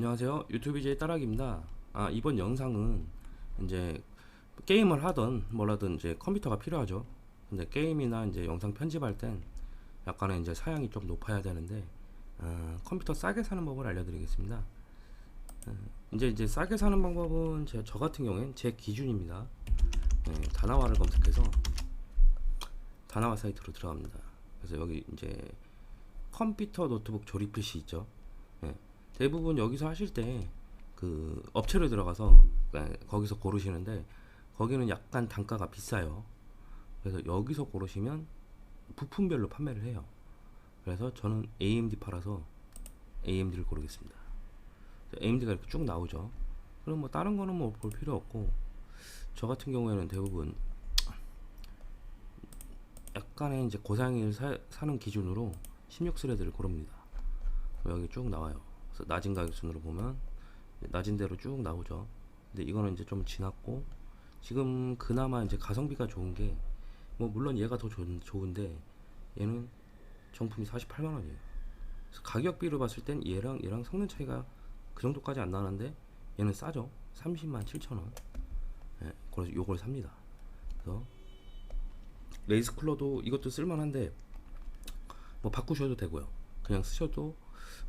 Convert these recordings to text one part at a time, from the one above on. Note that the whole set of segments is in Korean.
안녕하세요. 유튜브 BJ 따라기입니다. 이번 영상은 이제 게임을 하던 뭐라든 이제 컴퓨터가 필요하죠. 근데 게임이나 이제 영상 편집할 땐 약간의 이제 사양이 좀 높아야 되는데 컴퓨터 싸게 사는 법을 알려드리겠습니다. 이제 싸게 사는 방법은 저 같은 경우엔 제 기준입니다. 다나와를 검색해서 다나와 사이트로 들어갑니다. 그래서 여기 이제 컴퓨터 노트북 조립 PC 있죠. 대부분 여기서 하실 때 그 업체로 들어가서 거기서 고르시는데 거기는 약간 단가가 비싸요. 그래서 여기서 고르시면 부품별로 판매를 해요. 그래서 저는 AMD 팔아서 AMD를 고르겠습니다. AMD가 이렇게 쭉 나오죠. 그럼 뭐 다른 거는 뭐 볼 필요 없고, 저 같은 경우에는 대부분 약간의 이제 고사양을 사는 기준으로 16스레드를 고릅니다. 여기 쭉 나와요. 그래서 낮은 가격 순으로 보면 낮은 대로 쭉 나오죠. 근데 이거는 이제 좀 지났고, 지금 그나마 이제 가성비가 좋은 게, 뭐 물론 얘가 더 좋은데 얘는 정품이 48만 원이에요. 그래서 가격비로 봤을 땐 얘랑 성능 차이가 그 정도까지 안 나는데 얘는 싸죠. 30만 7천 원. 그래서 요걸 삽니다. 그래서 레이스 쿨러도 이것도 쓸만한데 뭐 바꾸셔도 되고요. 그냥 쓰셔도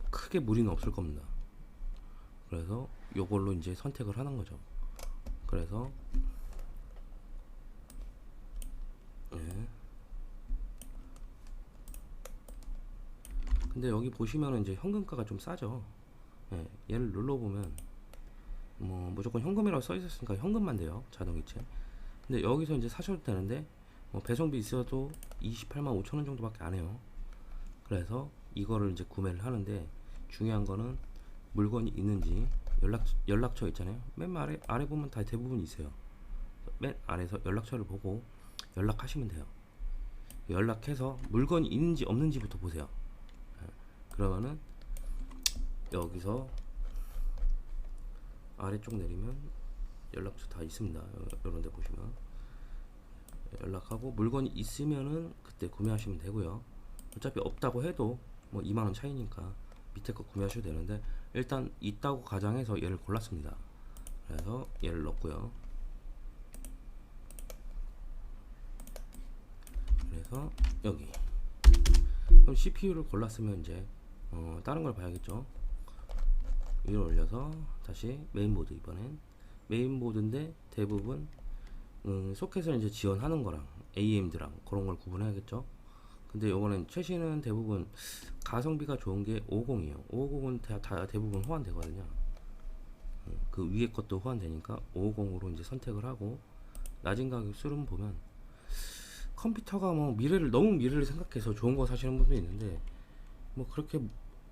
크게 무리는 없을 겁니다. 그래서 요걸로 이제 선택을 하는 거죠. 그래서 근데 여기 보시면은 이제 현금가가 좀 싸죠. 얘를 눌러보면 뭐 무조건 현금이라고 써 있었으니까 현금만 돼요, 자동이체. 근데 여기서 이제 사셔도 되는데 뭐 배송비 있어도 28만 5천 원 정도밖에 안 해요. 그래서 이거를 이제 구매를 하는데 중요한 거는 물건이 있는지 연락처 있잖아요. 맨 아래 보면 다 대부분 있어요. 맨 아래서 연락처를 보고 연락하시면 돼요. 연락해서 물건이 있는지 없는지부터 보세요. 그러면은 여기서 아래쪽 내리면 연락처 다 있습니다. 이런 데 보시면 연락하고 물건이 있으면은 그때 구매하시면 되고요. 어차피 없다고 해도 뭐 2만원 차이니까 밑에 거 구매하셔도 되는데, 일단 있다고 가정해서 얘를 골랐습니다. 그래서 얘를 넣고요. 그래서 여기 그럼 CPU를 골랐으면 이제 다른 걸 봐야겠죠. 위로 올려서 다시 메인보드, 이번엔 메인보드인데 대부분 소켓을 이제 지원하는 거랑 AMD랑 그런 걸 구분해야겠죠. 근데 요거는 최신은 대부분 가성비가 좋은 게 550이에요. 550은 다 대부분 호환되거든요. 그 위에 것도 호환되니까 550으로 이제 선택을 하고, 낮은 가격 수를 보면 컴퓨터가 뭐 너무 미래를 생각해서 좋은 거 사시는 분도 있는데 뭐 그렇게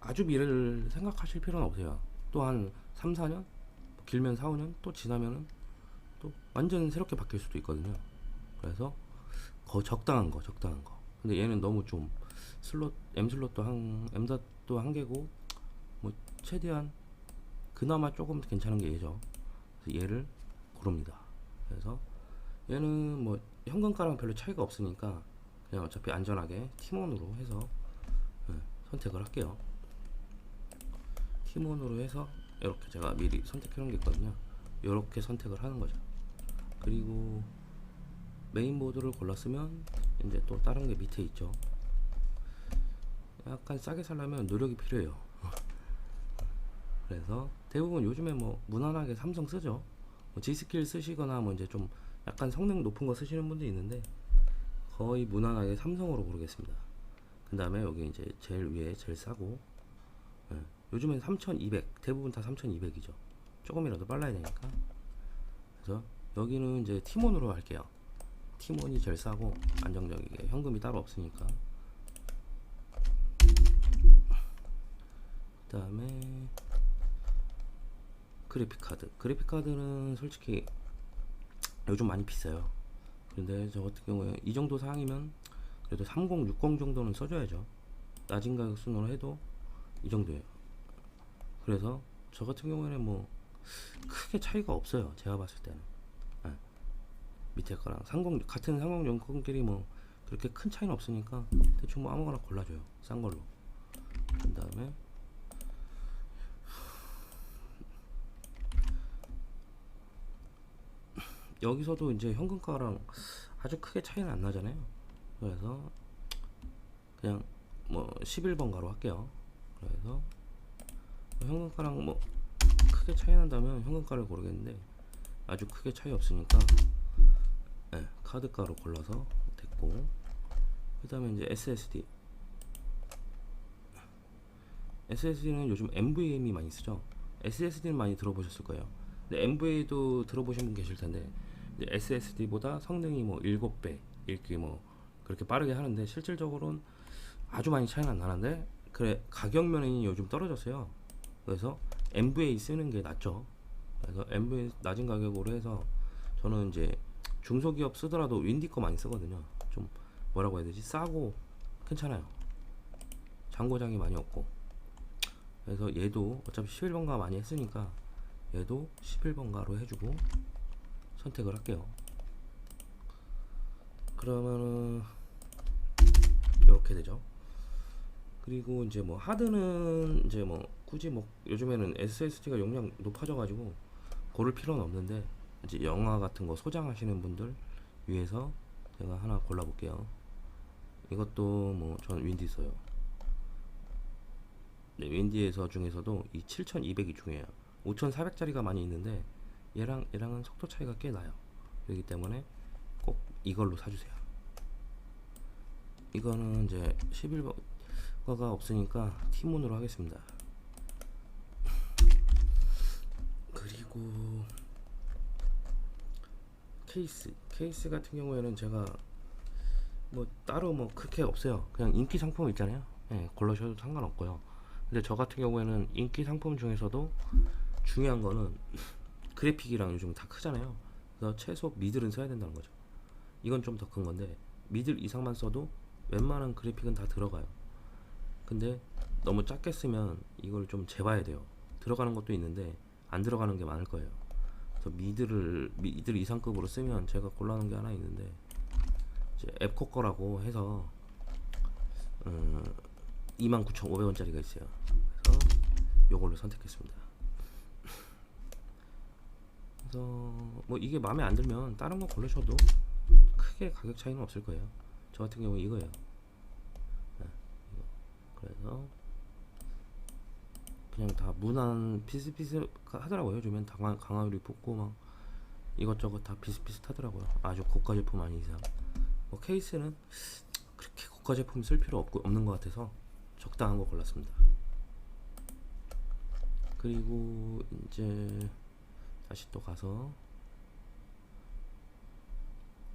아주 미래를 생각하실 필요는 없어요. 또 한 3, 4년? 길면 4, 5년? 또 지나면은 또 완전 새롭게 바뀔 수도 있거든요. 그래서 적당한 거. 근데 얘는 너무 좀 M슬롯도 M닷도 한 개고, 뭐 최대한 그나마 조금 괜찮은 게 얘죠. 그래서 얘를 고릅니다. 그래서 얘는 뭐 현금가랑 별로 차이가 없으니까 그냥 어차피 안전하게 팀원으로 해서 선택을 할게요. 팀원으로 해서 이렇게 제가 미리 선택해 놓은 게 있거든요. 이렇게 선택을 하는 거죠. 그리고 메인보드를 골랐으면 이제 또 다른 게 밑에 있죠. 약간 싸게 살려면 노력이 필요해요. 그래서 대부분 요즘에 뭐 무난하게 삼성 쓰죠. 뭐 G스킬 쓰시거나 뭐 이제 좀 약간 성능 높은 거 쓰시는 분도 있는데 거의 무난하게 삼성으로 고르겠습니다. 그 다음에 여기 이제 제일 위에 제일 싸고, 요즘엔 3200, 대부분 다 3200이죠. 조금이라도 빨라야 되니까. 그래서 여기는 이제 팀원으로 할게요. 팀원이 제일 싸고 안정적이게, 현금이 따로 없으니까. 그 다음에 그래픽카드는 솔직히 요즘 많이 비싸요. 근데 저 같은 경우에 이 정도 사양이면 그래도 3060 정도는 써줘야죠. 낮은 가격 순으로 해도 이 정도예요. 그래서 저 같은 경우에는 뭐 크게 차이가 없어요, 제가 봤을 때는. 밑에 거랑 같은 3060끼리 뭐 그렇게 큰 차이는 없으니까 대충 뭐 아무거나 골라줘요, 싼 걸로. 그 다음에 여기서도 이제 현금가랑 아주 크게 차이는 안 나잖아요. 그래서 그냥 뭐 11번가로 할게요. 그래서 현금가랑 뭐 크게 차이 난다면 현금가를 고르겠는데 아주 크게 차이 없으니까 네, 카드가로 골라서 됐고, 그 다음에 이제 SSD는 요즘 NVMe 많이 쓰죠. SSD는 많이 들어보셨을 거예요. 근데 NVMe도 들어보신 분 계실 텐데 SSD보다 성능이 뭐 7배 이렇게 뭐 그렇게 빠르게 하는데 실질적으로는 아주 많이 차이는 안 나는데, 그래 가격 면이 요즘 떨어졌어요. 그래서 NVMe 쓰는 게 낫죠. 그래서 NVMe 낮은 가격으로 해서 저는 이제 중소기업 쓰더라도 윈디 거 많이 쓰거든요. 좀 뭐라고 해야 되지, 싸고 괜찮아요. 잔고장이 많이 없고. 그래서 얘도 어차피 11번가 많이 했으니까 얘도 11번가로 해주고 선택을 할게요. 그러면은 이렇게 되죠. 그리고 이제 뭐 하드는 이제 뭐 굳이 뭐 요즘에는 SSD가 용량 높아져 가지고 고를 필요는 없는데, 이제 영화 같은 거 소장하시는 분들 위해서 제가 하나 골라 볼게요. 이것도 뭐 전 윈디 써요. 네, 윈디에서 중에서도 이 7200이 중요해요. 5400짜리가 많이 있는데 얘랑은 속도 차이가 꽤 나요. 그렇기 때문에 꼭 이걸로 사주세요. 이거는 이제 11번가가 없으니까 티몬으로 하겠습니다. 그리고 케이스 같은 경우에는 제가 뭐 따로 뭐 크게 없어요. 그냥 인기 상품 있잖아요. 네, 골라셔도 상관없고요. 근데 저 같은 경우에는 인기 상품 중에서도 중요한 거는 그래픽이랑 요즘 다 크잖아요. 그래서 최소 미들은 써야 된다는 거죠. 이건 좀 더 큰 건데 미들 이상만 써도 웬만한 그래픽은 다 들어가요. 근데 너무 작게 쓰면 이걸 좀 재봐야 돼요. 들어가는 것도 있는데 안 들어가는 게 많을 거예요. 그래서 미들 이상급으로 쓰면 제가 골라놓은 게 하나 있는데 이제 앱코 거라고 해서 29,500원짜리가 있어요. 그래서 요걸로 선택했습니다. 그래서 뭐 이게 마음에 안 들면 다른 거 고르셔도 크게 가격 차이는 없을 거예요. 저 같은 경우 이거예요. 네, 이거. 그래서 그냥 다 무난 비슷비슷하더라고요. 요즘엔 강화유리 붙고 막 이것저것 다 비슷비슷하더라고요. 아주 고가 제품 아닌 이상. 뭐 케이스는 그렇게 고가 제품 쓸 필요 없는 것 같아서 적당한 거 골랐습니다. 그리고 이제 다시 또 가서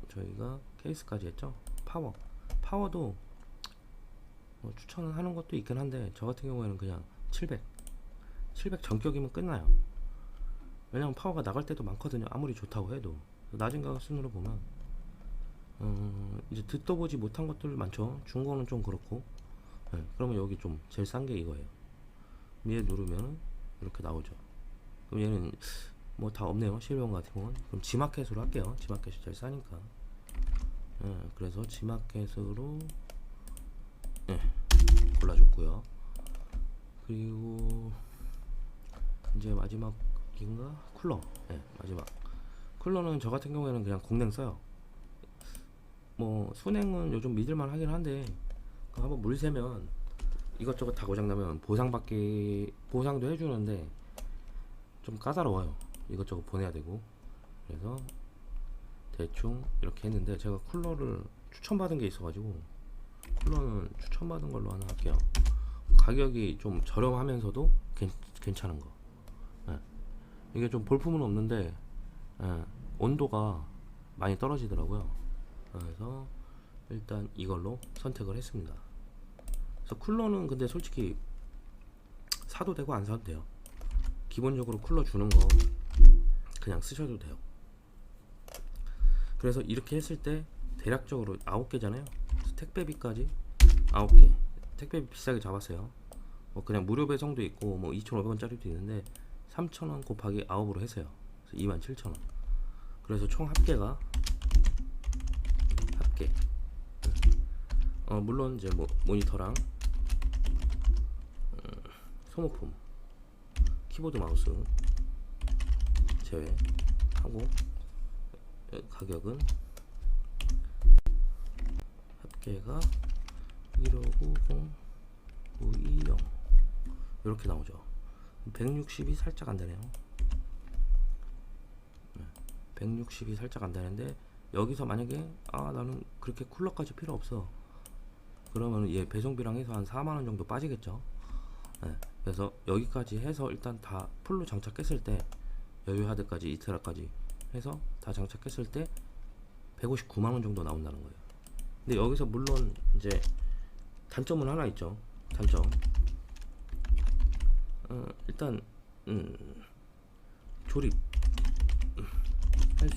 저희가 케이스까지 했죠. 파워도 뭐 추천을 하는 것도 있긴 한데 저 같은 경우에는 그냥 700 전격이면 끝나요. 왜냐면 파워가 나갈 때도 많거든요. 아무리 좋다고 해도 낮은 가격 순으로 보면 이제 듣도 보지 못한 것들 많죠. 중고는 좀 그렇고. 네, 그러면 여기 좀 제일 싼 게 이거예요. 얘 누르면 이렇게 나오죠. 그럼 얘는 뭐 다 없네요. 실용 같은 건. 그럼 지마켓으로 할게요. 지마켓이 제일 싸니까. 그래서 지마켓으로 골라줬고요. 그리고 이제 마지막인가? 쿨러. 마지막. 쿨러는 저 같은 경우에는 그냥 공냉 써요. 뭐 순행은 요즘 믿을만 하긴 한데 한번 물 새면 이것저것 다 고장나면 보상도 해주는데 좀 까다로워요. 이것저것 보내야 되고. 그래서 대충 이렇게 했는데 제가 쿨러를 추천받은 게 있어가지고 쿨러는 추천받은 걸로 하나 할게요. 가격이 좀 저렴하면서도 괜찮은 거. 이게 좀 볼품은 없는데 온도가 많이 떨어지더라고요. 그래서 일단 이걸로 선택을 했습니다. 그래서 쿨러는 근데 솔직히 사도 되고 안 사도 돼요. 기본적으로 쿨러 주는 거 그냥 쓰셔도 돼요. 그래서 이렇게 했을 때 대략적으로 9개잖아요. 택배비까지 9개. 택배비 비싸게 잡았어요. 뭐 그냥 무료 배송도 있고 뭐 2,500원짜리도 있는데 3,000원 곱하기 9으로 했어요. 그래서 27,000원. 그래서 총 합계 물론 이제 뭐 모니터랑 소모품, 키보드 마우스 제외하고 가격은 합계가 1590 520 이렇게 나오죠. 160이 살짝 안 되네요. 160이 살짝 안 되는데, 여기서 만약에 나는 그렇게 쿨러까지 필요 없어, 그러면 얘 배송비랑 해서 한 4만원 정도 빠지겠죠. 그래서 여기까지 해서 일단 다 풀로 장착했을 때, 여유 하드까지 이트라까지 해서 다 장착했을 때 159만원 정도 나온다는 거예요. 근데 여기서 물론 이제 단점은 하나 있죠. 단점, 일단 조립 할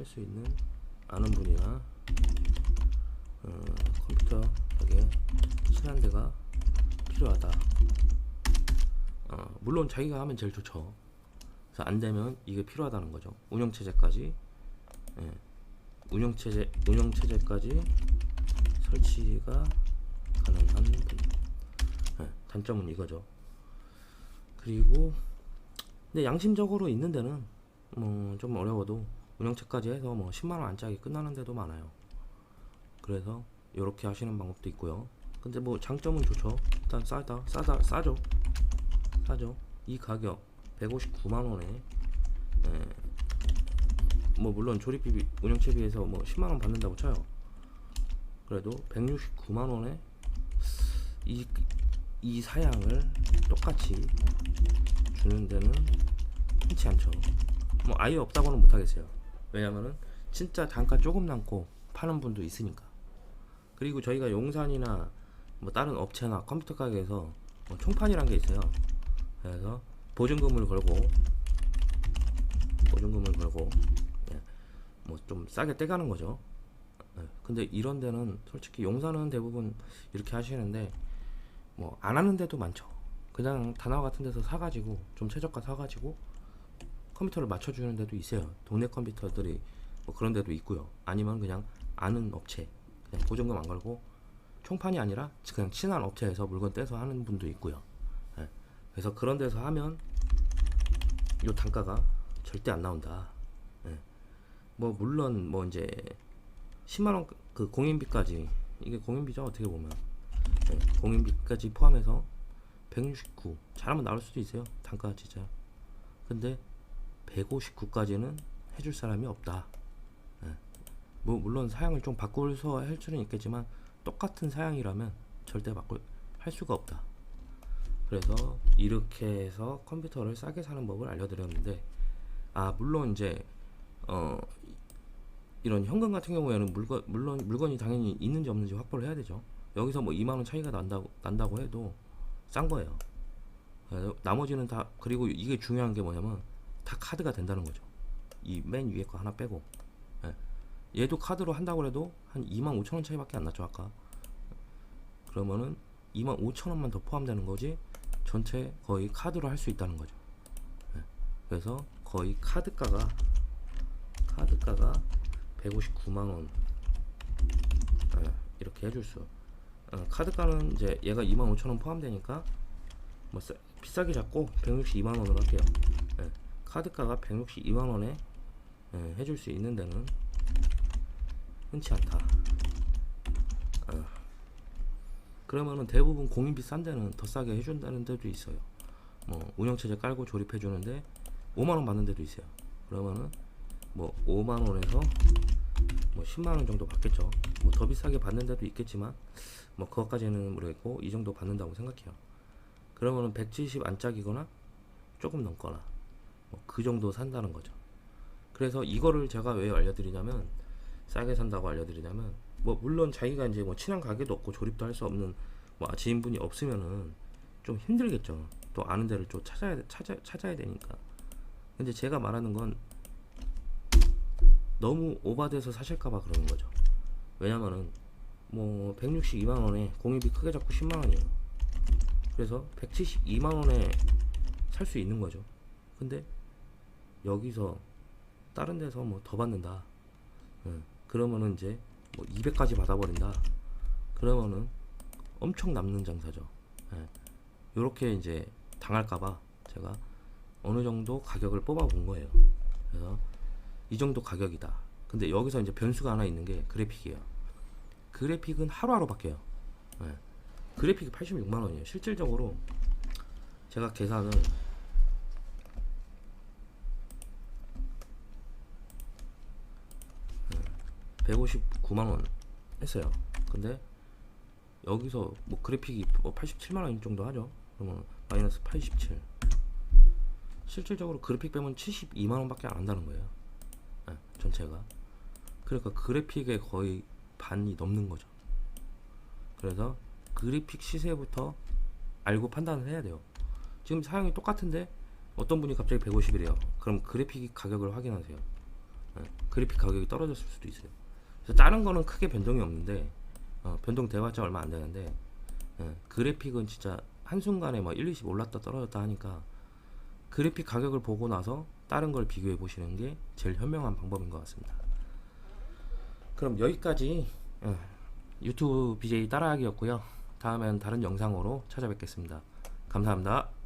수 있는 아는 분이나 컴퓨터 가게 친한 데가 필요하다. 물론 자기가 하면 제일 좋죠. 그래서 안 되면 이게 필요하다는 거죠. 운영체제까지 운영체제까지 설치가 가능한 분. 단점은 이거죠. 그리고 근데 양심적으로 있는 데는 뭐 좀 어려워도 운영체까지 해서 뭐 10만원 안짝이 끝나는 데도 많아요. 그래서 이렇게 하시는 방법도 있고요. 근데 뭐 장점은 좋죠. 일단 싸죠. 이 가격 159만원에 뭐 물론 조립비 운영체비에서 뭐 10만원 받는다고 쳐요. 그래도 169만원에 이 사양을 똑같이 주는 데는 흔치 않죠. 뭐 아예 없다고는 못하겠어요. 왜냐면은 진짜 단가 조금 남고 파는 분도 있으니까. 그리고 저희가 용산이나 뭐 다른 업체나 컴퓨터 가게에서 뭐 총판이란 게 있어요. 그래서 보증금을 걸고 뭐 좀 싸게 떼가는 거죠. 근데 이런 데는 솔직히 용산은 대부분 이렇게 하시는데 뭐 안 하는 데도 많죠. 그냥 다나와 같은 데서 사가지고 좀 최저가 사가지고 컴퓨터를 맞춰주는 데도 있어요. 동네 컴퓨터들이 뭐 그런 데도 있고요. 아니면 그냥 아는 업체, 그냥 보증금 안 걸고 총판이 아니라 그냥 친한 업체에서 물건 떼서 하는 분도 있고요. 그래서 그런 데서 하면 요 단가가 절대 안 나온다. 뭐 물론 뭐 이제 10만원 그 공인비까지, 이게 공인비죠 어떻게 보면. 공인비까지 포함해서 169 잘하면 나올 수도 있어요, 단가 진짜. 근데 159까지는 해줄 사람이 없다. 뭐 물론 사양을 좀 바꿔서 할 수는 있겠지만 똑같은 사양이라면 절대 할 수가 없다. 그래서 이렇게 해서 컴퓨터를 싸게 사는 법을 알려드렸는데, 물론 이제 이런 현금 같은 경우에는 물론 물건이 당연히 있는지 없는지 확보를 해야 되죠. 여기서 뭐 2만원 차이가 난다고 해도 싼 거예요. 나머지는 다, 그리고 이게 중요한 게 뭐냐면 다 카드가 된다는 거죠. 이 맨 위에 거 하나 빼고. 얘도 카드로 한다고 해도 한 25,000원 차이밖에 안 났죠 아까. 그러면은 25,000원만 더 포함되는 거지 전체 거의 카드로 할 수 있다는 거죠. 그래서 거의 카드가가 159만원 이렇게 해줄 수. 카드가는 이제 얘가 25,000원 포함되니까 뭐 비싸게 잡고 162만원으로 할게요. 카드가가 162만원에 해줄 수 있는 데는 흔치 않다. 그러면은 대부분 공인비 싼 데는 더 싸게 해준다는 데도 있어요. 뭐 운영체제 깔고 조립해 주는데 5만원 받는 데도 있어요. 그러면은 뭐 5만원에서 뭐 10만원 정도 받겠죠. 뭐 더 비싸게 받는 데도 있겠지만 뭐 그것까지는 모르겠고 이 정도 받는다고 생각해요. 그러면은 170 안짝이거나 조금 넘거나 뭐 그 정도 산다는 거죠. 그래서 이거를 제가 왜 알려드리냐면, 싸게 산다고 알려드리냐면, 뭐 물론 자기가 이제 뭐 친한 가게도 없고 조립도 할 수 없는 뭐 지인분이 없으면은 좀 힘들겠죠. 또 아는 데를 좀 찾아야 되니까. 근데 제가 말하는 건 너무 오바돼서 사실까봐 그러는 거죠. 왜냐면은 뭐 162만원에 공인비 크게 잡고 10만원이에요. 그래서 172만원에 살 수 있는 거죠. 근데 여기서 다른 데서 뭐 더 받는다. 그러면은 이제 뭐 200까지 받아버린다. 그러면은 엄청 남는 장사죠. 요렇게 이제 당할까봐 제가 어느 정도 가격을 뽑아 본 거예요. 그래서 이 정도 가격이다. 근데 여기서 이제 변수가 하나 있는 게 그래픽이에요. 그래픽은 하루하루 바뀌어요. 네. 그래픽이 86만 원이에요. 실질적으로 제가 계산을 159만 원 했어요. 근데 여기서 뭐 그래픽이 뭐 87만 원 정도 하죠. 그러면 마이너스 87. 실질적으로 그래픽 빼면 72만 원밖에 안 한다는 거예요. 네, 전체가. 그러니까 그래픽의 거의 반이 넘는 거죠. 그래서 그래픽 시세부터 알고 판단을 해야 돼요. 지금 사양이 똑같은데 어떤 분이 갑자기 150이래요. 그럼 그래픽 가격을 확인하세요. 네, 그래픽 가격이 떨어졌을 수도 있어요. 그래서 다른 거는 크게 변동이 없는데 변동 돼봤자 얼마 안 되는데 그래픽은 진짜 한순간에 막 1, 20 올랐다 떨어졌다 하니까 그래픽 가격을 보고 나서 다른 걸 비교해 보시는 게 제일 현명한 방법인 것 같습니다. 그럼 여기까지 유튜브 BJ 따라하기였고요. 다음엔 다른 영상으로 찾아뵙겠습니다. 감사합니다.